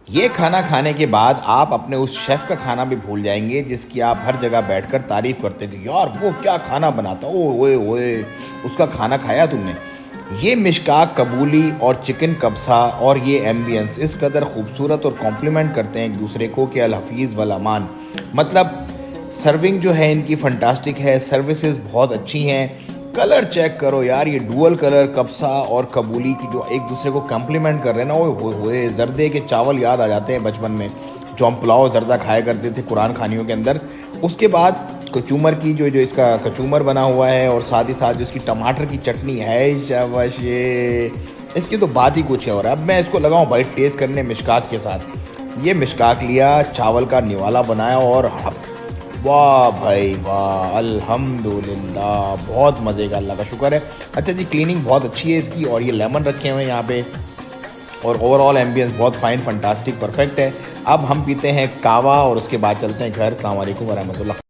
ये खाना खाने के बाद आप अपने उस शेफ़ का खाना भी भूल जाएँगे जिसकी आप हर जगह बैठकर तारीफ़ करते हैं कि यार वो क्या खाना बनाता, ओह ओए ओए! उसका खाना खाया तुमने? ये मिशकाक कबूली और चिकन कब्सा और ये एम्बियंस इस कदर खूबसूरत और कॉम्प्लीमेंट करते हैं एक दूसरे को कि अल हफ़ीज़ वल अमान। मतलब सर्विंग जो है इनकी फंटास्टिक है, सर्विसेज बहुत अच्छी हैं। कलर चेक करो यार, ये डुअल कलर कब्सा और कबूली की जो एक दूसरे को कॉम्प्लीमेंट कर रहे हैं ना, ओए होए होए! जर्दे के चावल याद आ जाते हैं बचपन में, जो हम पुलाव जर्दा खाया करते थे कुरान खानियों के अंदर। उसके बाद कचूमर की जो जो इसका कचूमर बना हुआ है और साथ ही साथ जो इसकी टमाटर की चटनी है, शाबाश ये! इसकी तो बात ही कुछ है। और अब मैं इसको लगाऊँ भाई टेस्ट करने मिशकाक के साथ। ये मिशकाक लिया, चावल का निवाला बनाया और वाह भाई वाह! अल्हम्दुलिल्लाह, बहुत मज़े का, अल्लाह का शुक्र है। अच्छा जी, क्लीनिंग बहुत अच्छी है इसकी और ये लेमन रखे हुए हैं यहाँ पे और ओवरऑल एम्बियंस बहुत फाइन, फंटास्टिक, परफेक्ट है। अब हम पीते हैं कावा और उसके बाद चलते हैं घर। अस्सलाम वालेकुम व रहमतुल्लाह।